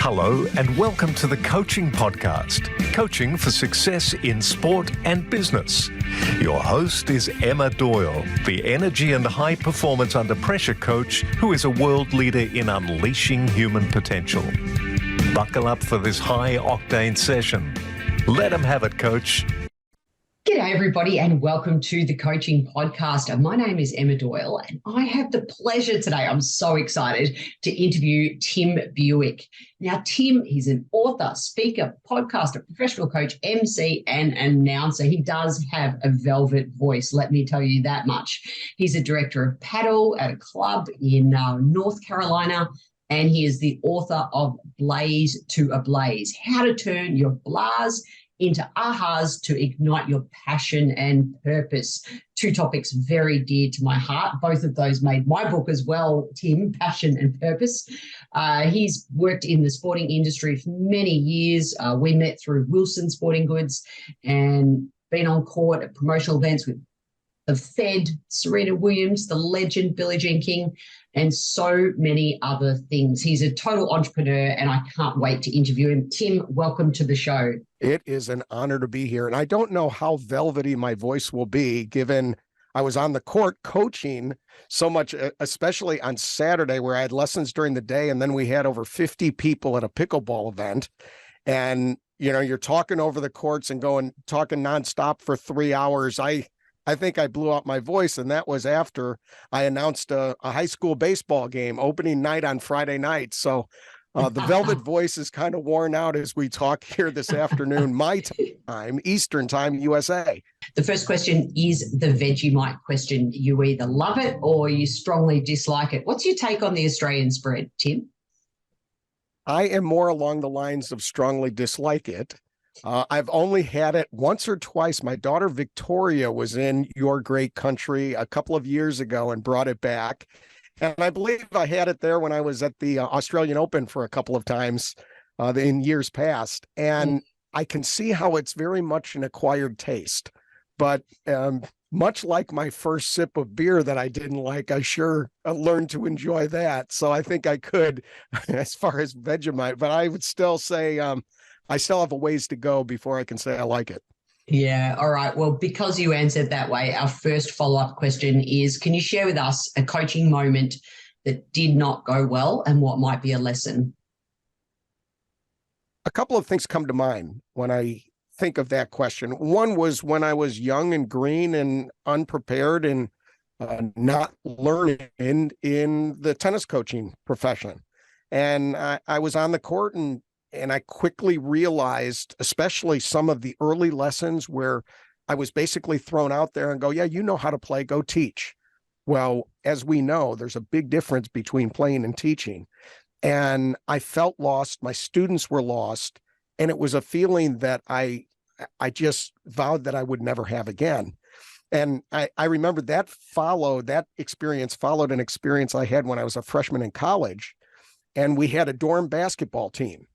Hello and welcome to the Coaching Podcast, Coaching for Success in Sport and Business. Your host is Emma Doyle, the energy and high performance under pressure coach who is a world leader in unleashing human potential. Buckle up for this high octane session. Let them have it, Coach. G'day everybody and welcome to the Coaching Podcast. My name is Emma Doyle and I have the pleasure today, I'm so excited, to interview Tim Buwick. Now Tim, he's an author, speaker, podcaster, professional coach, MC and announcer. He does have a velvet voice, let me tell you that much. He's a director of paddle at a club in North Carolina, and he is the author of Blaze to Ablaze, How to Turn Your Blahs into ahas to ignite your passion and purpose. Two topics very dear to my heart. Both of those made my book as well, Tim, Passion and Purpose. He's worked in the sporting industry for many years. We met through Wilson Sporting Goods and been on court at promotional events with the Fed, Serena Williams, the legend Billie Jean King, and so many other things. He's a total entrepreneur and I can't wait to interview him. Tim, welcome to the show. It is an honor to be here. And I don't know how velvety my voice will be given I was on the court coaching so much, especially on Saturday where I had lessons during the day. And then we had over 50 people at a pickleball event. And, you know, you're talking over the courts and talking nonstop for 3 hours. I think I blew out my voice, and that was after I announced a high school baseball game opening night on Friday night. So the velvet voice is kind of worn out as we talk here this afternoon, my time, Eastern time, USA. The first question is the Vegemite question. You either love it or you strongly dislike it. What's your take on the Australian spread, Tim? I am more along the lines of strongly dislike it. I've only had it once or twice. My daughter Victoria was in your great country a couple of years ago and brought it back. And I believe I had it there when I was at the Australian Open for a couple of times in years past. And I can see how it's very much an acquired taste. But much like my first sip of beer that I didn't like, I sure learned to enjoy that. So I think I could as far as Vegemite. But I would still say I still have a ways to go before I can say I like it. Yeah. All right. Well, because you answered that way, our first follow-up question is, can you share with us a coaching moment that did not go well and what might be a lesson? A couple of things come to mind when I think of that question. One was when I was young and green and unprepared and not learning in the tennis coaching profession. And I was on the court and I quickly realized, especially some of the early lessons where I was basically thrown out there and go, yeah, you know how to play, go teach. Well, as we know, there's a big difference between playing and teaching. And I felt lost. My students were lost. And it was a feeling that I just vowed that I would never have again. And I remember that experience followed an experience I had when I was a freshman in college. And we had a dorm basketball team.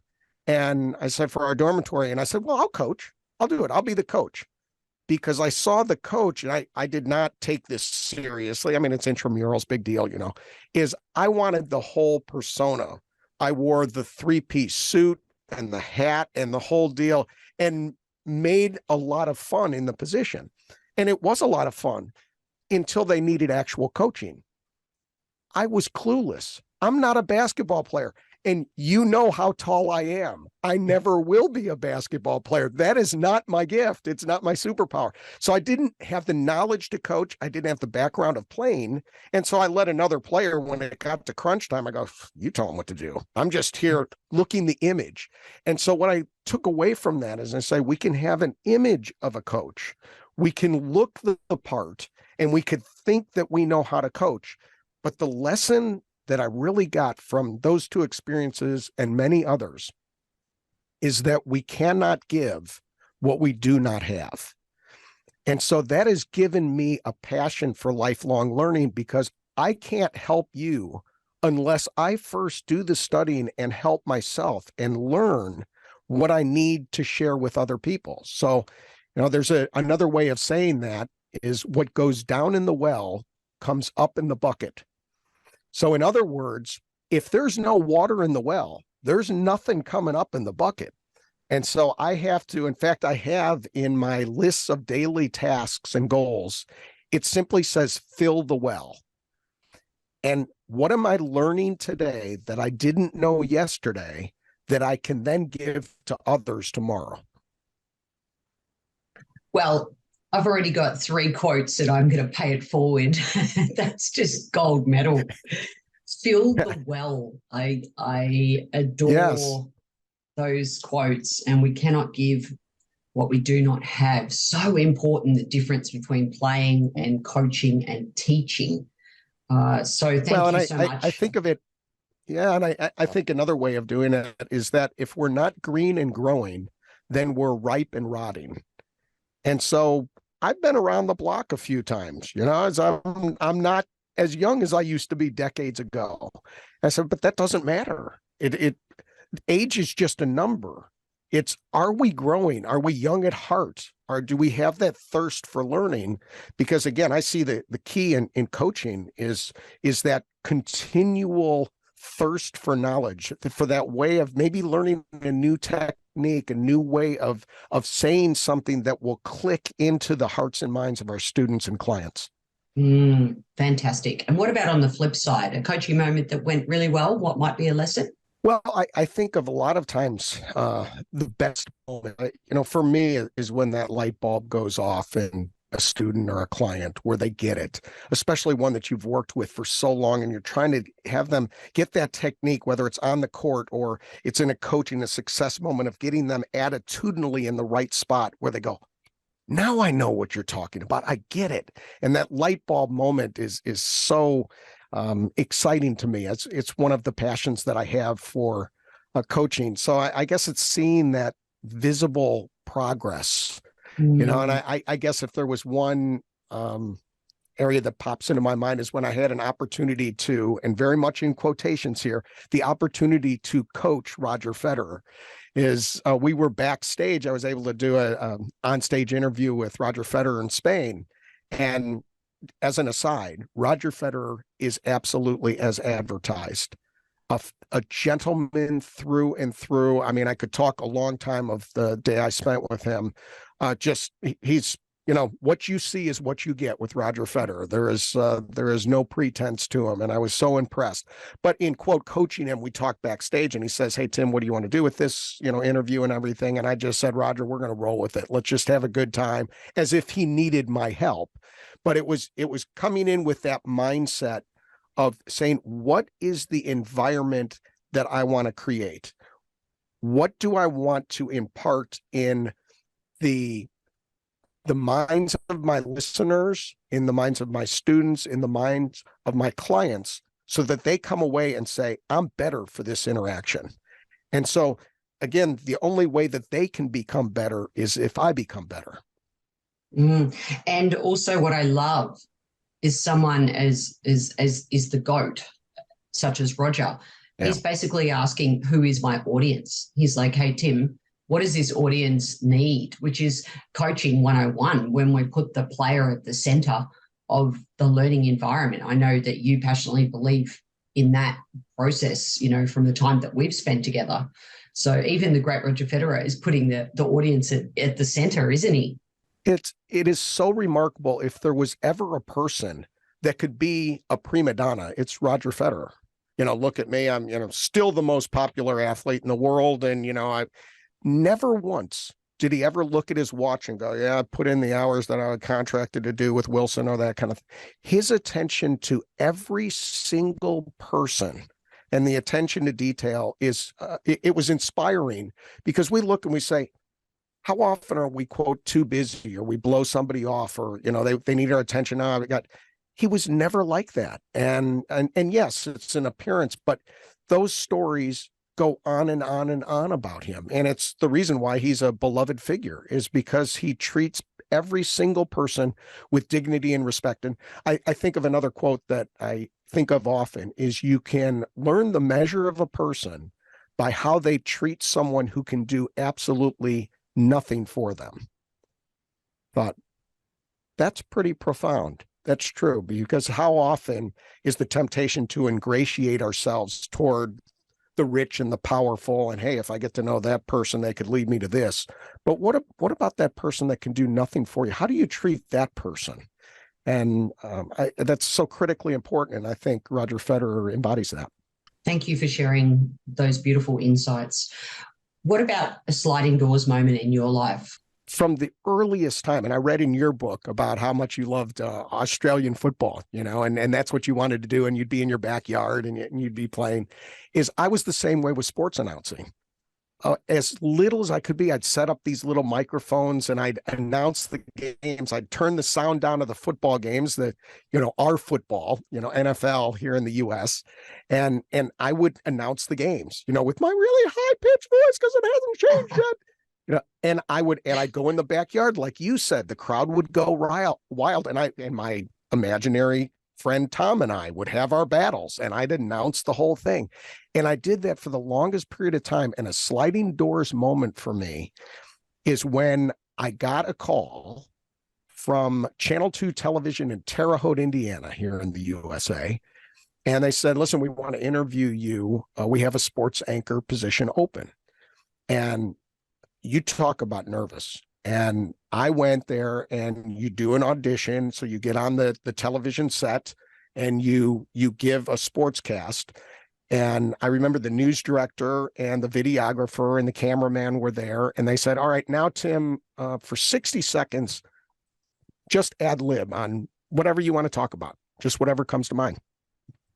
And I said, for our dormitory, and I said, well, I'll coach. I'll do it. I'll be the coach. Because I saw the coach, and I did not take this seriously. I mean, it's intramurals, big deal, is I wanted the whole persona. I wore the three-piece suit and the hat and the whole deal and made a lot of fun in the position. And it was a lot of fun until they needed actual coaching. I was clueless. I'm not a basketball player. And you know how tall I am. I never will be a basketball player. That is not my gift. It's not my superpower. So I didn't have the knowledge to coach. I didn't have the background of playing. And so I let another player, when it got to crunch time, I go, you tell them what to do. I'm just here looking the image. And so what I took away from that is I say, we can have an image of a coach. We can look the part and we could think that we know how to coach. But the lesson that I really got from those two experiences and many others is that we cannot give what we do not have. And so that has given me a passion for lifelong learning, because I can't help you unless I first do the studying and help myself and learn what I need to share with other people. So, there's another way of saying that is what goes down in the well comes up in the bucket. So in other words, if there's no water in the well, there's nothing coming up in the bucket. And so I have to, in fact, I have in my lists of daily tasks and goals, it simply says fill the well. And what am I learning today that I didn't know yesterday that I can then give to others tomorrow? Well, I've already got 3 quotes that I'm going to pay it forward. That's just gold medal. Fill the well. I adore those quotes, and we cannot give what we do not have. So important, the difference between playing and coaching and teaching. So thank you so much. I think of it, and I think another way of doing it is that if we're not green and growing, then we're ripe and rotting. And so I've been around the block a few times, as I'm not as young as I used to be decades ago. I said, but that doesn't matter. Age is just a number. It's, are we growing? Are we young at heart? Or do we have that thirst for learning? Because again, I see the key in coaching is that continual thirst for knowledge, for that way of maybe learning a new technique, a new way of saying something that will click into the hearts and minds of our students and clients. Fantastic. And what about on the flip side, a coaching moment that went really well? What might be a lesson? Well, I think of a lot of times the best moment, for me is when that light bulb goes off in a student or a client where they get it, especially one that you've worked with for so long and you're trying to have them get that technique, whether it's on the court or it's in a coaching, a success moment of getting them attitudinally in the right spot where they go, now I know what you're talking about. I get it. And that light bulb moment is so exciting to me. It's one of the passions that I have for coaching. So I guess it's seeing that visible progress, and I guess if there was one area that pops into my mind is when I had an opportunity to, and very much in quotations here, the opportunity to coach Roger Federer. We were backstage. I was able to do a on-stage interview with Roger Federer in Spain. And as an aside, Roger Federer is absolutely as advertised. A gentleman through and through. I mean, I could talk a long time of the day I spent with him. He's, what you see is what you get with Roger Federer. There is no pretense to him. And I was so impressed. But in quote, coaching him, we talked backstage and he says, hey, Tim, what do you want to do with this, interview and everything? And I just said, Roger, we're going to roll with it. Let's just have a good time, as if he needed my help. But it was coming in with that mindset of saying, what is the environment that I want to create? What do I want to impart in the minds of my listeners, in the minds of my students, in the minds of my clients, so that they come away and say, I'm better for this interaction. And so, again, the only way that they can become better is if I become better. And also what I love is someone as the GOAT, such as Roger. Yeah. He's basically asking, who is my audience? He's like, hey, Tim, what does this audience need? Which is coaching 101, when we put the player at the center of the learning environment. I know that you passionately believe in that process, from the time that we've spent together. So even the great Roger Federer is putting the audience at the center, isn't he? It is so remarkable. If there was ever a person that could be a prima donna, it's Roger Federer. Look at me. I'm, still the most popular athlete in the world. And, I never once did he ever look at his watch and go, yeah, I put in the hours that I was contracted to do with Wilson or that kind of thing. His attention to every single person and the attention to detail is, it was inspiring, because we look and we say, how often are we, quote, too busy, or we blow somebody off, or, they need our attention. He was never like that. And yes, it's an appearance, but those stories go on and on and on about him. And it's the reason why he's a beloved figure, is because he treats every single person with dignity and respect. And I think of another quote that I think of often is, you can learn the measure of a person by how they treat someone who can do absolutely nothing for them. Thought, that's pretty profound. That's true, because how often is the temptation to ingratiate ourselves toward the rich and the powerful, and hey, if I get to know that person, they could lead me to this. But what about that person that can do nothing for you? How do you treat that person? And that's so critically important. And I think Roger Federer embodies that. Thank you for sharing those beautiful insights. What about a sliding doors moment in your life? From the earliest time, and I read in your book about how much you loved Australian football, and that's what you wanted to do, and you'd be in your backyard and you'd be playing, is I was the same way with sports announcing. As little as I could be, I'd set up these little microphones and I'd announce the games. I'd turn the sound down to the football games, our football, NFL here in the US. And I would announce the games, with my really high pitched voice because it hasn't changed yet. And I'd go in the backyard, like you said, the crowd would go wild. And my imaginary friend Tom and I would have our battles, and I'd announce the whole thing. And I did that for the longest period of time. And a sliding doors moment for me is when I got a call from Channel 2 television in Terre Haute, Indiana, here in the USA. And they said, listen, we want to interview you. We have a sports anchor position open. And you talk about nervous. And I went there, and you do an audition. So you get on the television set and you give a sports cast. And I remember the news director and the videographer and the cameraman were there. And they said, all right, now, Tim, for 60 seconds, just ad lib on whatever you want to talk about, just whatever comes to mind.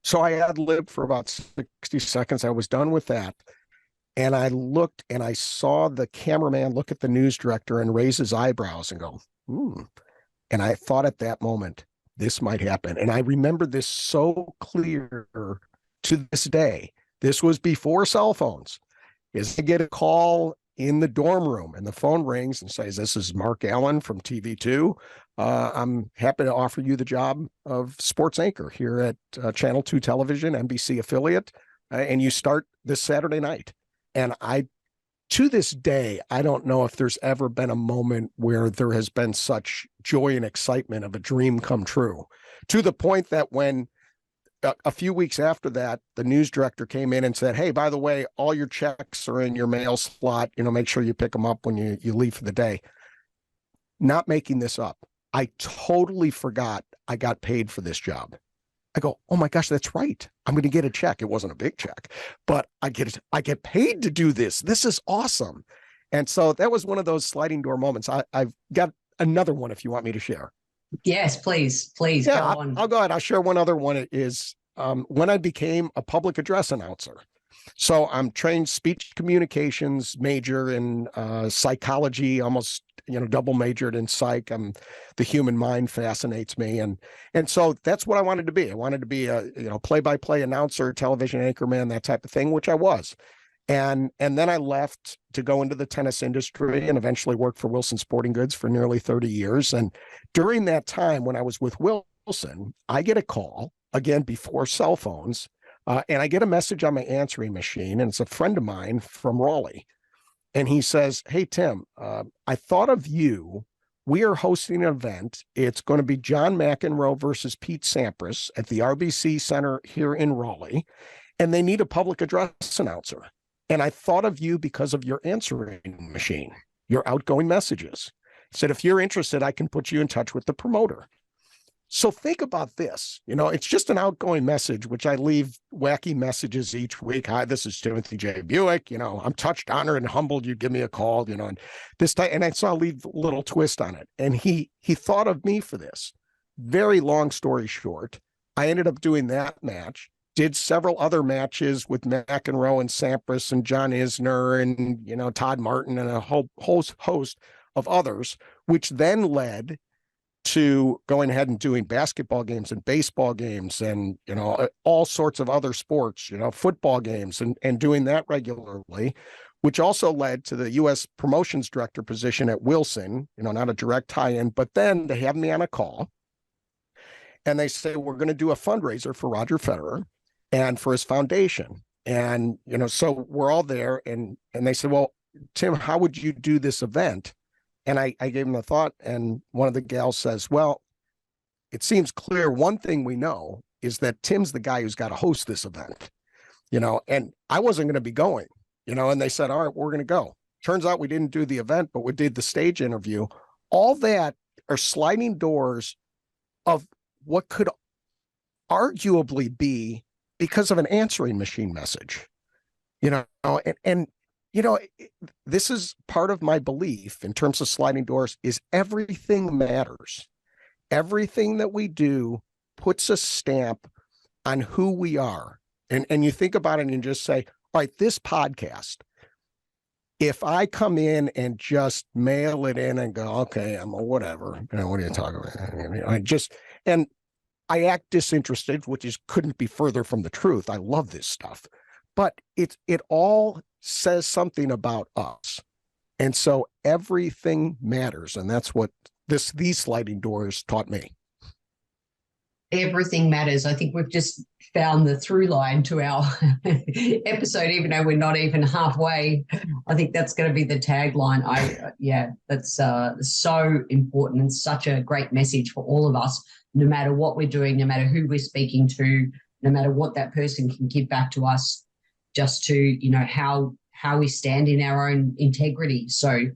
So I ad libbed for about 60 seconds. I was done with that. And I looked and I saw the cameraman look at the news director and raise his eyebrows and go, And I thought at that moment, this might happen. And I remember this so clear to this day. This was before cell phones. Is I get a call in the dorm room and the phone rings and says, this is Mark Allen from TV2. I'm happy to offer you the job of sports anchor here at Channel 2 Television, NBC affiliate. And you start this Saturday night. And to this day, I don't know if there's ever been a moment where there has been such joy and excitement of a dream come true, to the point that when a few weeks after that, the news director came in and said, hey, by the way, all your checks are in your mail slot. Make sure you pick them up when you leave for the day. Not making this up. I totally forgot I got paid for this job. I go, oh my gosh, that's right. I'm going to get a check. It wasn't a big check, but I get paid to do this. This is awesome. And so that was one of those sliding door moments. I've got another one if you want me to share. Yes, please go on. I'll go ahead. I'll share one other one. It is when I became a public address announcer. So I'm trained speech communications, major in psychology, almost double majored in psych. The human mind fascinates me, and so that's what I wanted to be. I wanted to be a play-by-play announcer, television anchorman, that type of thing, which I was. And then I left to go into the tennis industry and eventually worked for Wilson Sporting Goods for nearly 30 years. And during that time, when I was with Wilson, I get a call, again, before cell phones, and I get a message on my answering machine, and it's a friend of mine from Raleigh. And he says, hey, Tim, I thought of you. We are hosting an event. It's going to be John McEnroe versus Pete Sampras at the RBC Center here in Raleigh, and they need a public address announcer. And I thought of you because of your answering machine, your outgoing messages. He said, if you're interested, I can put you in touch with the promoter. So think about this. It's just an outgoing message, which I leave wacky messages each week. Hi, this is Timothy J. Buwick. I'm touched, honored, and humbled. You give me a call, and this time, and I saw a little twist on it. And he thought of me for this. Very long story short, I ended up doing that match, did several other matches with McEnroe and Sampras and John Isner and, Todd Martin and a whole host of others, which then led to going ahead and doing basketball games and baseball games and, all sorts of other sports, football games and doing that regularly, which also led to the U.S. promotions director position at Wilson, not a direct tie-in, but then they have me on a call and they say, we're going to do a fundraiser for Roger Federer and for his foundation. And, so we're all there and they said, well, Tim, how would you do this event? And I gave him a thought, and one of the gals says, well, it seems clear one thing we know is that Tim's the guy who's got to host this event. and I wasn't going to be going, and they said, all right, we're going to go. Turns out we didn't do the event, but we did the stage interview. All that are sliding doors of what could arguably be because of an answering machine message, and this is part of my belief in terms of sliding doors is everything matters. Everything that we do puts a stamp on who we are. And you think about it and just say, all right, this podcast, if I come in and just mail it in and go, okay, I'm a whatever, what are you talking about? And I act disinterested, which couldn't be further from the truth. I love this stuff, but it all says something about us. And so everything matters. And that's what these sliding doors taught me. Everything matters. I think we've just found the through line to our episode, even though we're not even halfway. I think that's going to be the tagline. That's so important and such a great message for all of us, no matter what we're doing, no matter who we're speaking to, no matter what that person can give back to us, just to, how we stand in our own integrity. So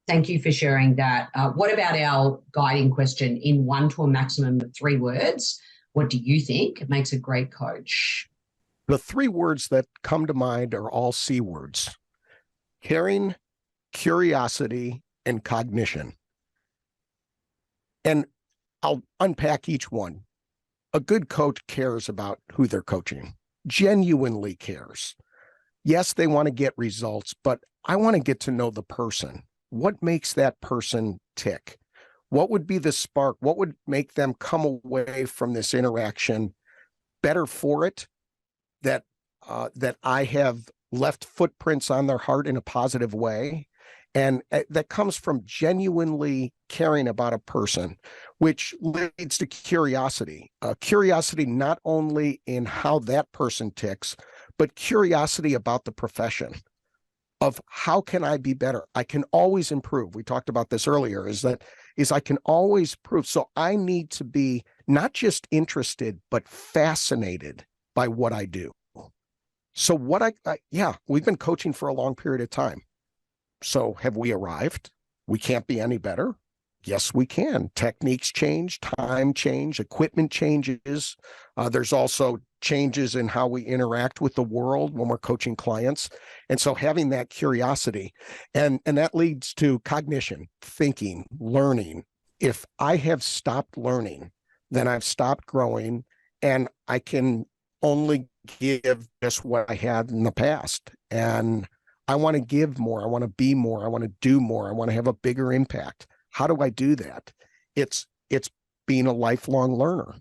thank you for sharing that. What about our guiding question in 1 to a maximum of 3 words? What do you think makes a great coach? The 3 words that come to mind are all C words: caring, curiosity, and cognition. And I'll unpack each one. A good coach cares about who they're coaching, genuinely cares. Yes, they want to get results, but I want to get to know the person. What makes that person tick? What would be the spark? What would make them come away from this interaction better for it? That I have left footprints on their heart in a positive way. And that comes from genuinely caring about a person, which leads to curiosity. Curiosity not only in how that person ticks, but curiosity about the profession of how can I be better? I can always improve. We talked about this earlier, is I can always improve. So I need to be not just interested, but fascinated by what I do. So we've been coaching for a long period of time. So have we arrived? We can't be any better. Yes, we can. Techniques change, time change, equipment changes. There's also changes in how we interact with the world when we're coaching clients. And so having that curiosity, and that leads to cognition, thinking, learning. If I have stopped learning, then I've stopped growing, and I can only give just what I had in the past. And I want to give more. I want to be more. I want to do more. I want to have a bigger impact. How do I do that? It's being a lifelong learner.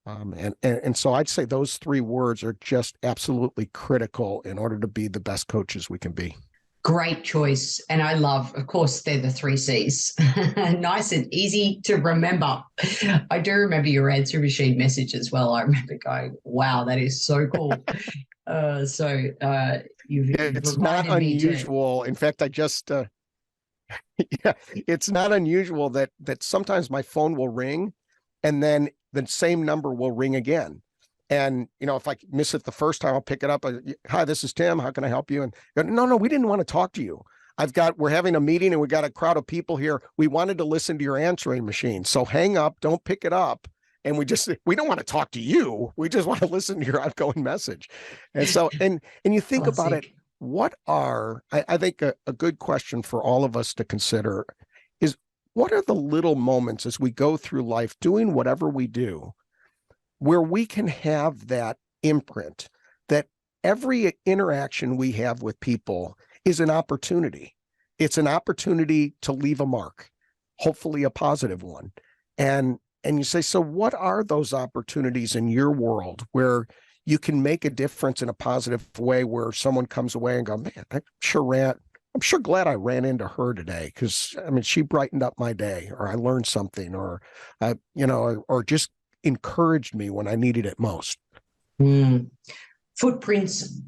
And so I'd say those 3 words are just absolutely critical in order to be the best coaches we can be. Great choice. And I love, of course, they're the 3 C's. Nice and easy to remember. I do remember your answer machine message as well. I remember going, wow, that is so cool. It's not unusual. In fact, I just, it's not unusual that sometimes my phone will ring and then the same number will ring again. And, if I miss it the first time, I'll pick it up. Hi, this is Tim. How can I help you? And no, we didn't want to talk to you. We're having a meeting and we got a crowd of people here. We wanted to listen to your answering machine. So hang up, don't pick it up. And we don't want to talk to you. We just want to listen to your outgoing message. And so, and you think about it, I think a good question for all of us to consider is, what are the little moments as we go through life doing whatever we do, where we can have that imprint, that every interaction we have with people is an opportunity. It's an opportunity to leave a mark, hopefully a positive one. And you say, so what are those opportunities in your world where you can make a difference in a positive way, where someone comes away and go, man, I'm sure glad I ran into her today, because she brightened up my day, or I learned something, or or just encouraged me when I needed it most. Footprints,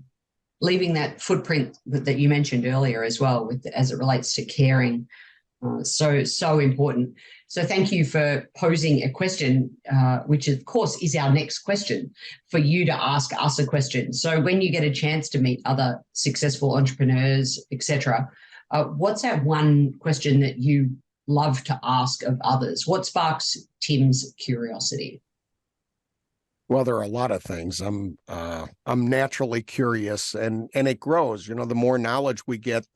leaving that footprint that you mentioned earlier as well, as it relates to caring. So important. So thank you for posing a question, which of course is our next question, for you to ask us a question. So when you get a chance to meet other successful entrepreneurs, etc., what's that one question that you love to ask of others? What sparks Tim's curiosity? Well, there are a lot of things. I'm naturally curious, and it grows. The more knowledge we get,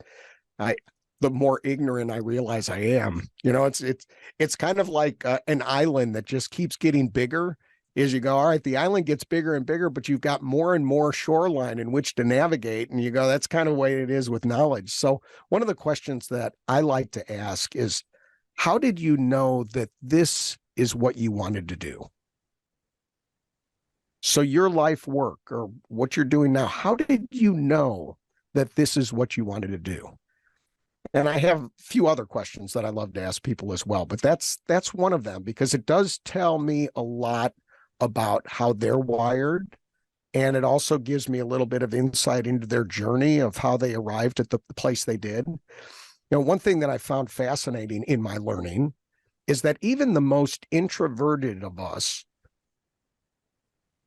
the more ignorant I realize I am. It's kind of like an island that just keeps getting bigger as you go. All right, the island gets bigger and bigger, but you've got more and more shoreline in which to navigate, and you go, that's kind of the way it is with knowledge. So one of the questions that I like to ask is, how did you know that this is what you wanted to do? So your life work, or what you're doing now, how did you know that this is what you wanted to do? And I have a few other questions that I love to ask people as well, but that's one of them, because it does tell me a lot about how they're wired. And it also gives me a little bit of insight into their journey of how they arrived at the place they did. One thing that I found fascinating in my learning is that even the most introverted of us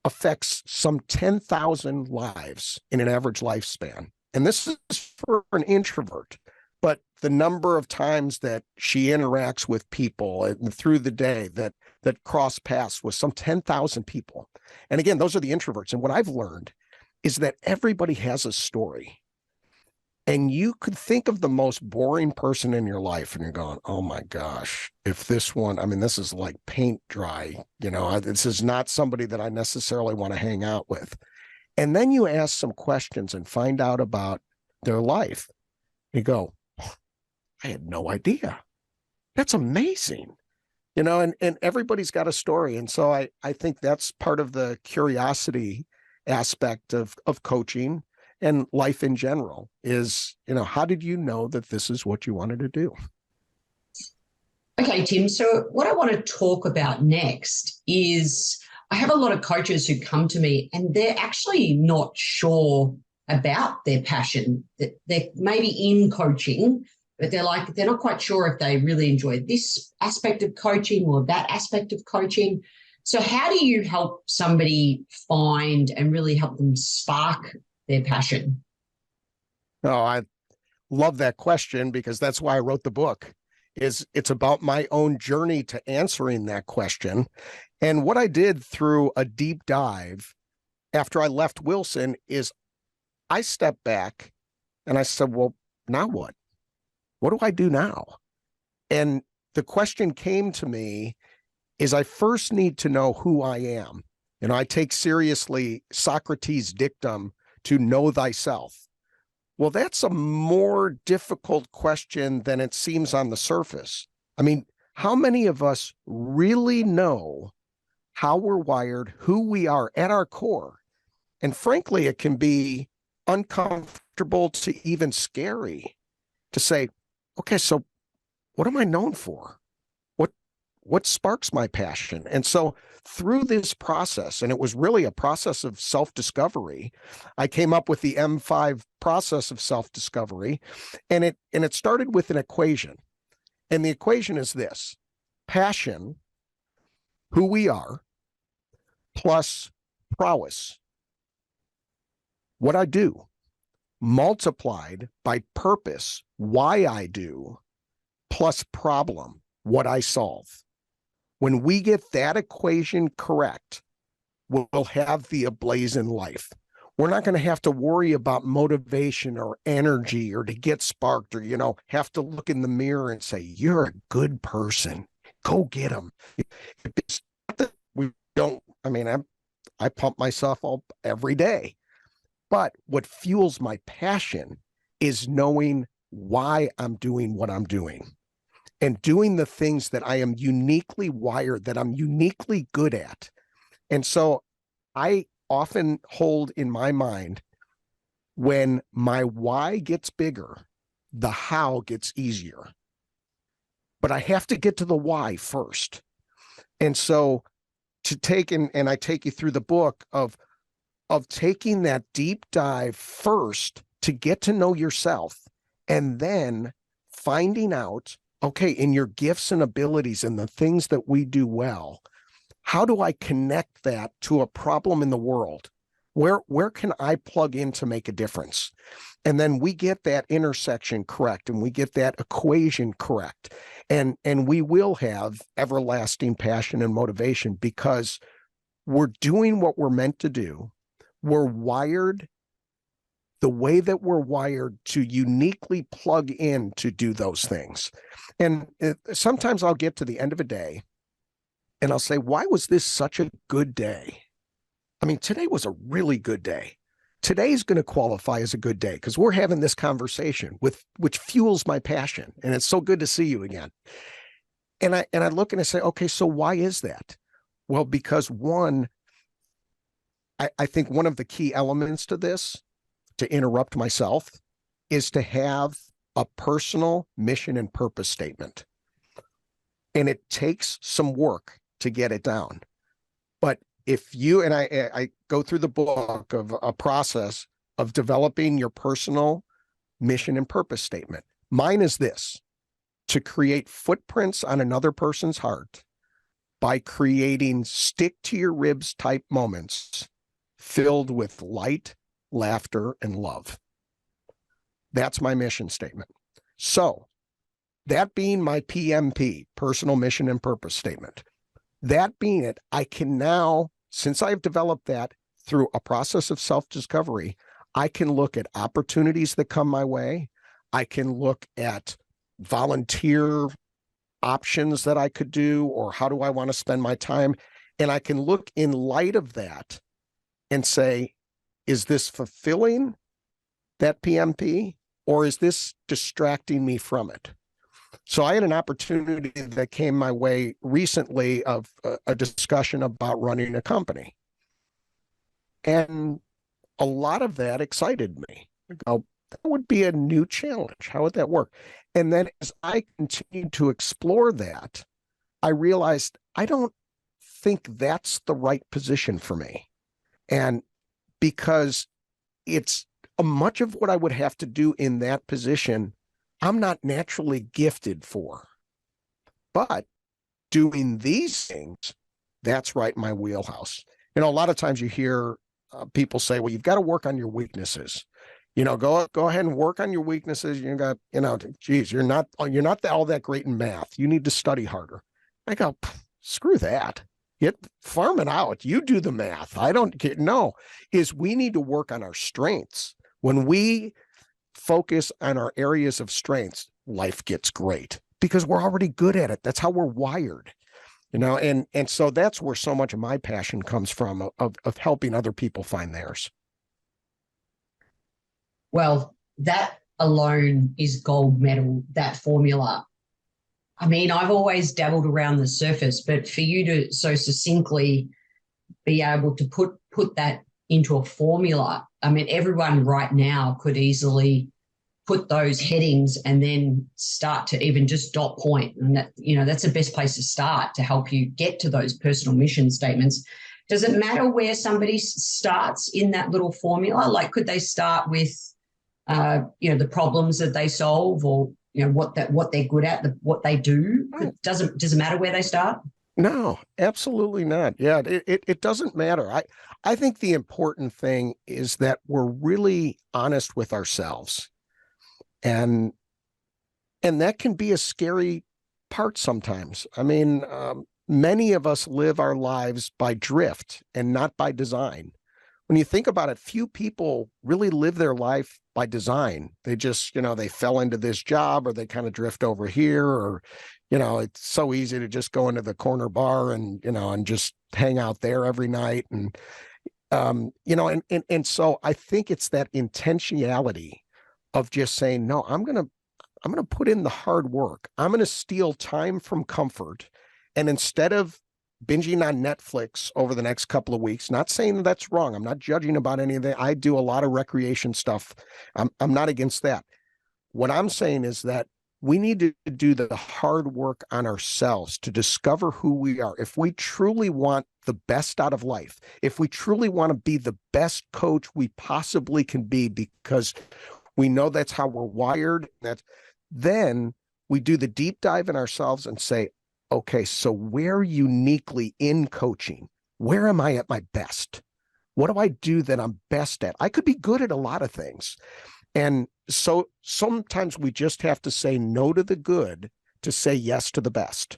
affects some 10,000 lives in an average lifespan. And this is for an introvert. But the number of times that she interacts with people and through the day that cross paths with some 10,000 people. And again, those are the introverts. And what I've learned is that everybody has a story. And you could think of the most boring person in your life and you're going, oh my gosh, if this one, this is like paint dry, this is not somebody that I necessarily want to hang out with. And then you ask some questions and find out about their life. You go, I had no idea. That's amazing. And everybody's got a story. And so I think that's part of the curiosity aspect of coaching and life in general is, how did you know that this is what you wanted to do? Okay, Tim. So what I want to talk about next is I have a lot of coaches who come to me and they're actually not sure about their passion. They're maybe in coaching, but they're not quite sure if they really enjoy this aspect of coaching or that aspect of coaching. So how do you help somebody find and really help them spark their passion? Oh, I love that question, because that's why I wrote the book. It's about my own journey to answering that question. And what I did through a deep dive after I left Wilson is I stepped back and I said, well, now what? What do I do now? And the question came to me is I first need to know who I am. I take seriously Socrates' dictum to know thyself. Well, that's a more difficult question than it seems on the surface. How many of us really know how we're wired, who we are at our core? And frankly, it can be uncomfortable to even scary to say, okay, so what am I known for? What sparks my passion? And so through this process, and it was really a process of self-discovery, I came up with the M5 process of self-discovery, and it started with an equation. And the equation is this: passion, who we are, plus prowess, what I do, multiplied by purpose, why I do, plus problem, what I solve. When we get that equation correct, we'll have the ablazing life. We're not going to have to worry about motivation or energy or to get sparked or, have to look in the mirror and say, you're a good person. Go get them. It's not that we don't, I pump myself up every day. But what fuels my passion is knowing why I'm doing what I'm doing and doing the things that I am uniquely wired, that I'm uniquely good at. And so I often hold in my mind, when my why gets bigger, the how gets easier. But I have to get to the why first. And so to take, and I take you through the book of taking that deep dive first to get to know yourself, and then finding out okay, in your gifts and abilities and the things that we do well, how do I connect that to a problem in the world? Where can I plug in to make a difference? And then we get that intersection correct, and we get that equation correct. And we will have everlasting passion and motivation because we're doing what we're meant to do. We're wired the way that we're wired to uniquely plug in to do those things. And sometimes I'll get to the end of a day and I'll say, why was this such a good day? I mean, today was a really good day. Today's going to qualify as a good day because we're having this conversation which fuels my passion. And it's so good to see you again. And I look and I say, okay, so why is that? Well, because one, I think one of the key elements to this, to interrupt myself, is to have a personal mission and purpose statement. And it takes some work to get it down. But if you, and I go through the book of a process of developing your personal mission and purpose statement. Mine is this: to create footprints on another person's heart by creating stick to your ribs type moments filled with light, laughter, and love. That's my mission statement. So that being my PMP, personal mission and purpose statement, that being it, I can now, since I've developed that through a process of self-discovery, I can look at opportunities that come my way. I can look at volunteer options that I could do, or how do I want to spend my time? And I can look in light of that and say, is this fulfilling that PMP, or is this distracting me from it? So I had an opportunity that came my way recently of a discussion about running a company. And a lot of that excited me. I go, that would be a new challenge. How would that work? And then as I continued to explore that, I realized I don't think that's the right position for me. And because it's much of what I would have to do in that position, I'm not naturally gifted for. But doing these things, that's right in my wheelhouse. You know, a lot of times you hear people say, well, you've got to work on your weaknesses. You know, go ahead and work on your weaknesses. You got, you know, geez, you're not all that great in math. You need to study harder. I go, screw that. Farm it out. You do the math. I don't get, no, we need to work on our strengths. When we focus on our areas of strengths, life gets great because we're already good at it. That's how we're wired, you know, and so that's where so much of my passion comes from, of helping other people find theirs. Well, that alone is gold medal, that formula. I mean, I've always dabbled around the surface, but for you to so succinctly be able to put that into a formula, I mean, everyone right now could easily put those headings and then start to even just dot point. And that, you know, that's the best place to start to help you get to those personal mission statements. Does it matter where somebody starts in that little formula? Like, could they start with, you know, the problems that they solve, or, you know, what they're good at, what they do? Does it matter where they start? No, absolutely not. Yeah, it doesn't matter. I think the important thing is that we're really honest with ourselves. And that can be a scary part sometimes. I mean, many of us live our lives by drift and not by design. When you think about it, few people really live their life by design. They just, you know, they fell into this job, or they kind of drift over here, or, you know, it's so easy to just go into the corner bar and, you know, and just hang out there every night. And, you know, and so I think it's that intentionality of just saying, no, I'm going to put in the hard work. I'm going to steal time from comfort. And instead of binging on Netflix over the next couple of weeks, not saying that that's wrong. I'm not judging about any of that. I do a lot of recreation stuff. I'm not against that. What I'm saying is that we need to do the hard work on ourselves to discover who we are. If we truly want the best out of life, if we truly want to be the best coach we possibly can be, because we know that's how we're wired, then we do the deep dive in ourselves and say, okay, so where uniquely in coaching, where am I at my best? What do I do that I'm best at? I could be good at a lot of things. And so sometimes we just have to say no to the good to say yes to the best.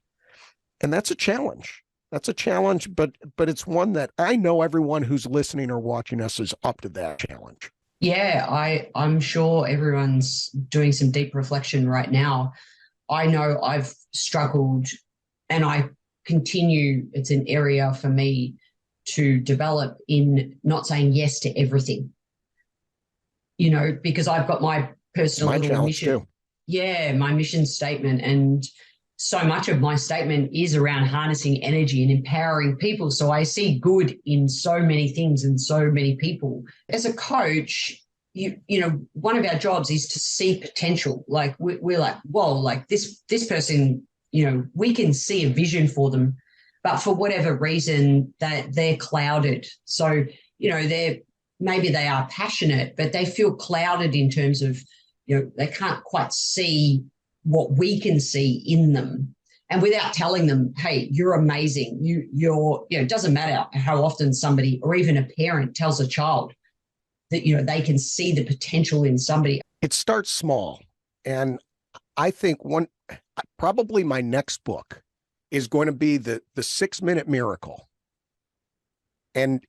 And that's a challenge. That's a challenge, but it's one that I know everyone who's listening or watching us is up to that challenge. Yeah, I'm sure everyone's doing some deep reflection right now. I know I've struggled and I continue. It's an area for me to develop in not saying yes to everything, because I've got my personal little mission. Too. Yeah, my mission statement. And so much of my statement is around harnessing energy and empowering people. So I see good in so many things and so many people. As a coach, one of our jobs is to see potential. Like we're like, whoa, like this person, we can see a vision for them, but for whatever reason that they're clouded. So, maybe they are passionate, but they feel clouded in terms of, they can't quite see what we can see in them. And without telling them, hey, you're amazing. It doesn't matter how often somebody or even a parent tells a child that, they can see the potential in somebody. It starts small. And I think probably my next book is going to be the 6-minute miracle. And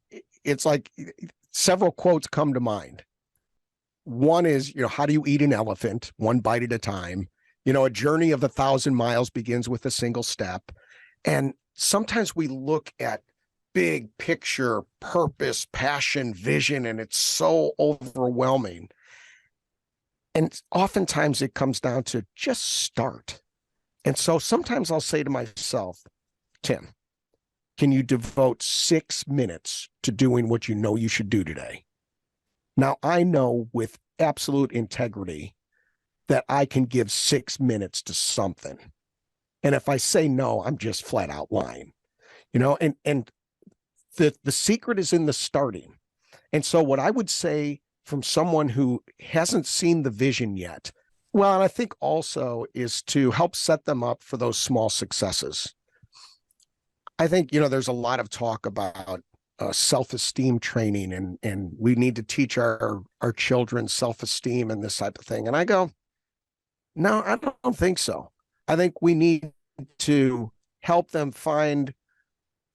it's like several quotes come to mind. One is, how do you eat an elephant? One bite at a time. A journey of 1,000 miles begins with a single step. And sometimes we look at big picture, purpose, passion, vision, and it's so overwhelming. And oftentimes it comes down to just start. And so sometimes I'll say to myself, Tim, can you devote 6 minutes to doing what you know you should do today? Now, I know with absolute integrity that I can give 6 minutes to something. And if I say no, I'm just flat out lying, and the secret is in the starting. And so what I would say from someone who hasn't seen the vision yet, well, and I think also is to help set them up for those small successes. I think, there's a lot of talk about self-esteem training and we need to teach our children self-esteem and this type of thing. And I go, no, I don't think so. I think we need to help them find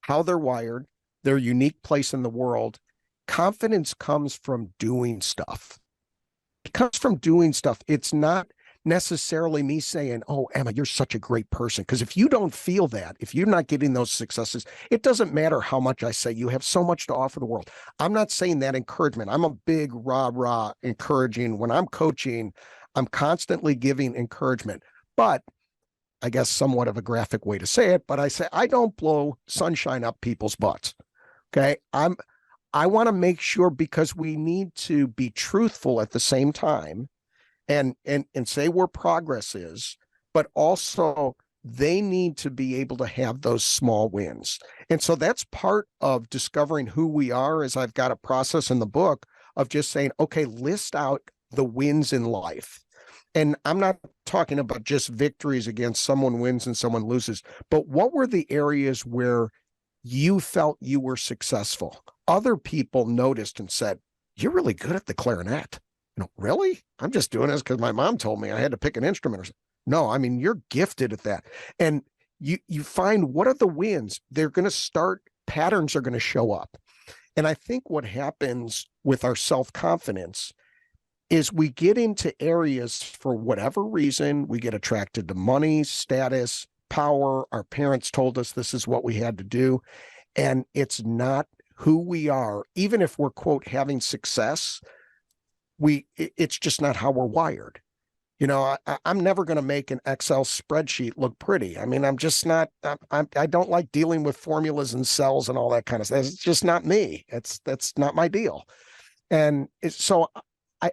how they're wired, their unique place in the world. Confidence comes from doing stuff. It comes from doing stuff. It's not necessarily me saying, oh, Emma, you're such a great person. Because if you don't feel that, if you're not getting those successes, it doesn't matter how much I say you have so much to offer the world. I'm not saying that encouragement. I'm a big rah encouraging. When I'm coaching, I'm constantly giving encouragement, but I guess somewhat of a graphic way to say it, but I say, I don't blow sunshine up people's butts. Okay. I want to make sure, because we need to be truthful at the same time and say where progress is, but also they need to be able to have those small wins. And so that's part of discovering who we are, is I've got a process in the book of just saying, okay, list out the wins in life. And I'm not talking about just victories against someone wins and someone loses, but what were the areas where you felt you were successful? Other people noticed and said, you're really good at the clarinet. Really? I'm just doing this because my mom told me I had to pick an instrument. No, I mean, you're gifted at that. And you find, what are the wins? They're going to start, patterns are going to show up. And I think what happens with our self-confidence is we get into areas, for whatever reason, we get attracted to money, status, power. Our parents told us this is what we had to do. And it's not who we are. Even if we're, quote, having success, it's just not how we're wired. I'm never going to make an Excel spreadsheet look pretty. I mean, I'm just not, I don't like dealing with formulas and cells and all that kind of stuff. It's just not me. That's not my deal. And so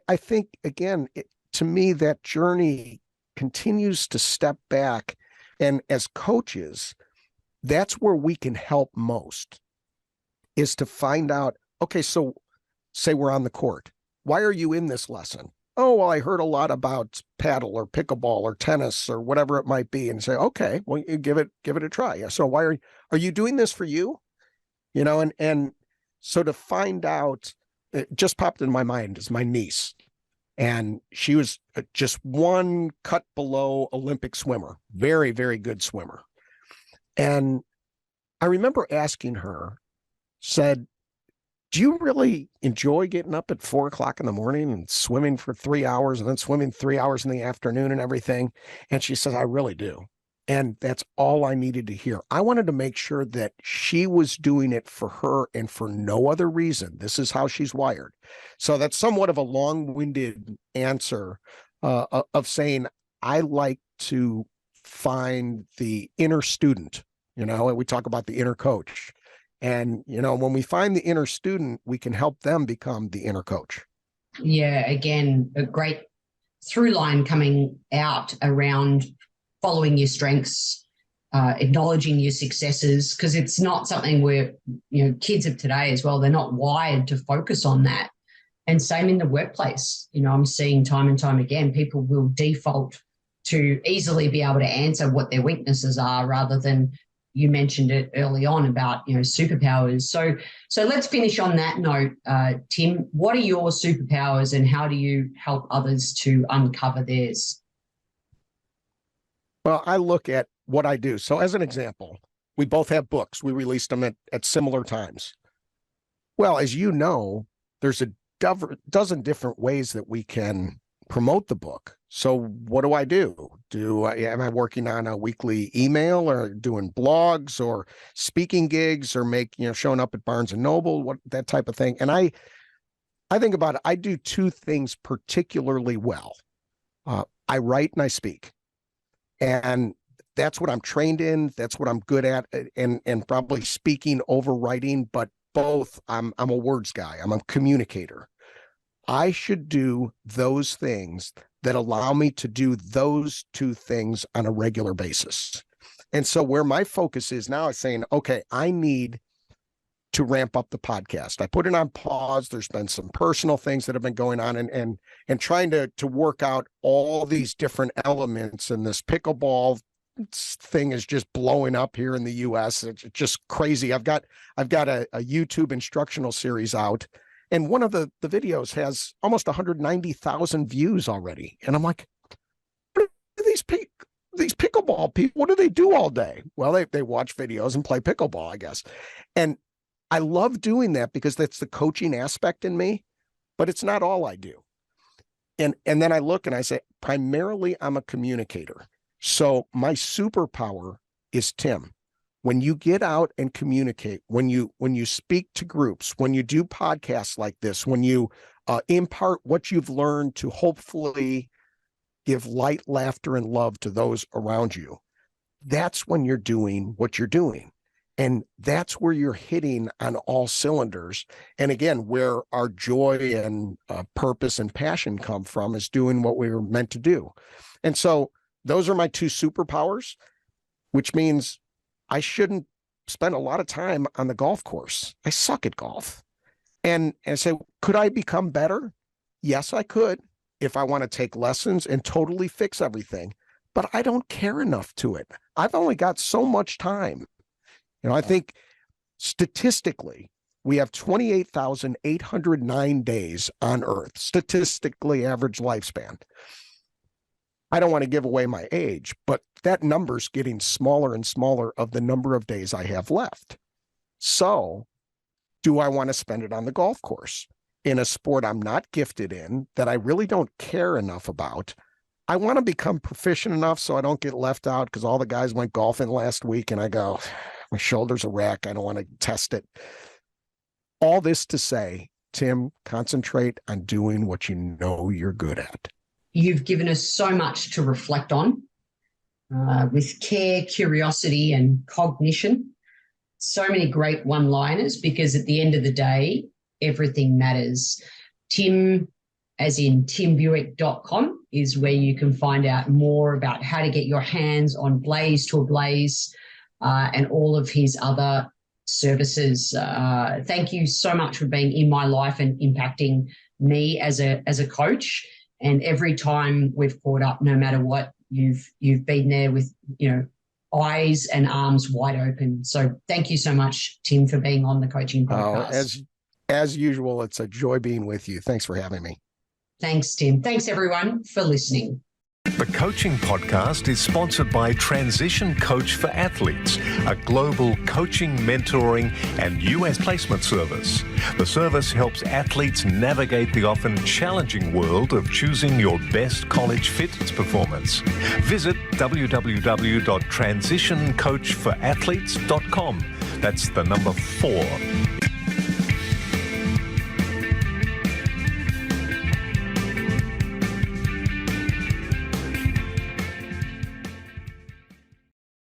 I think, again, to me, that journey continues to step back. And as coaches, that's where we can help most, is to find out, okay, so say we're on the court. Why are you in this lesson? oh, well, I heard a lot about paddle or pickleball or tennis or whatever it might be, and say, okay, well, you give it a try. Yeah. So why are you doing this for you? And so to find out, it just popped in my mind is my niece. And she was just one cut below Olympic swimmer, very, very good swimmer. And I remember asking her, said, do you really enjoy getting up at 4:00 in the morning and swimming for 3 hours and then swimming 3 hours in the afternoon and everything? And she says, I really do. And that's all I needed to hear. I wanted to make sure that she was doing it for her and for no other reason. This is how she's wired. So that's somewhat of a long-winded answer of saying, I like to find the inner student, and we talk about the inner coach. And, when we find the inner student, we can help them become the inner coach. Yeah, again, a great through line coming out around following your strengths, acknowledging your successes, because it's not something where, kids of today as well, they're not wired to focus on that. And same in the workplace. I'm seeing time and time again, people will default to easily be able to answer what their weaknesses are rather than, you mentioned it early on about, superpowers. So let's finish on that note. Tim, what are your superpowers and how do you help others to uncover theirs? Well, I look at what I do. So as an example, we both have books. We released them at similar times. Well, as you know, there's a dozen different ways that we can promote the book. So what do I do? Am I working on a weekly email or doing blogs or speaking gigs or showing up at Barnes and Noble, that type of thing? And I think about it. I do two things particularly well. I write and I speak. And that's what I'm trained in. That's what I'm good at, and probably speaking over writing, but both I'm a words guy. I'm a communicator. I should do those things that allow me to do those two things on a regular basis. And so where my focus is now is saying, okay, I need to ramp up the podcast. I put it on pause. There's been some personal things that have been going on and trying to work out all these different elements. And this pickleball thing is just blowing up here in the US. It's just crazy. I've got a YouTube instructional series out, and one of the videos has almost 190,000 views already. And I'm like, what are these pickleball people, what do they do all day? Well, they watch videos and play pickleball, I guess. And I love doing that because that's the coaching aspect in me, but it's not all I do. And then I look and I say, primarily I'm a communicator. So my superpower is Tim. When you get out and communicate, when you speak to groups, when you do podcasts like this, when you impart what you've learned to hopefully give light, laughter, and love to those around you, that's when you're doing what you're doing. And that's where you're hitting on all cylinders. And again, where our joy and purpose and passion come from is doing what we were meant to do. And so those are my two superpowers, which means I shouldn't spend a lot of time on the golf course. I suck at golf. And say, could I become better? Yes, I could, if I want to take lessons and totally fix everything. But I don't care enough to it. I've only got so much time. I think statistically, we have 28,809 days on Earth, statistically average lifespan. I don't want to give away my age, but that number's getting smaller and smaller of the number of days I have left. So do I want to spend it on the golf course in a sport I'm not gifted in, that I really don't care enough about? I want to become proficient enough so I don't get left out because all the guys went golfing last week and I go, my shoulder's a wreck. I don't want to test it. All this to say, Tim, concentrate on doing what you know you're good at. You've given us so much to reflect on with care, curiosity, and cognition. So many great one-liners, because at the end of the day, everything matters. Tim, as in timbuwick.com, is where you can find out more about how to get your hands on Blaze to Ablaze and all of his other services. Thank you so much for being in my life and impacting me as a coach. And every time we've caught up, no matter what, you've been there with, eyes and arms wide open. So thank you so much, Tim, for being on the Coaching Podcast. As usual, it's a joy being with you. Thanks for having me. Thanks, Tim. Thanks, everyone, for listening. The Coaching Podcast is sponsored by Transition Coach for Athletes, a global coaching, mentoring, and US placement service. The service helps athletes navigate the often challenging world of choosing your best college fitness performance. Visit www.transitioncoachforathletes.com. That's the number 4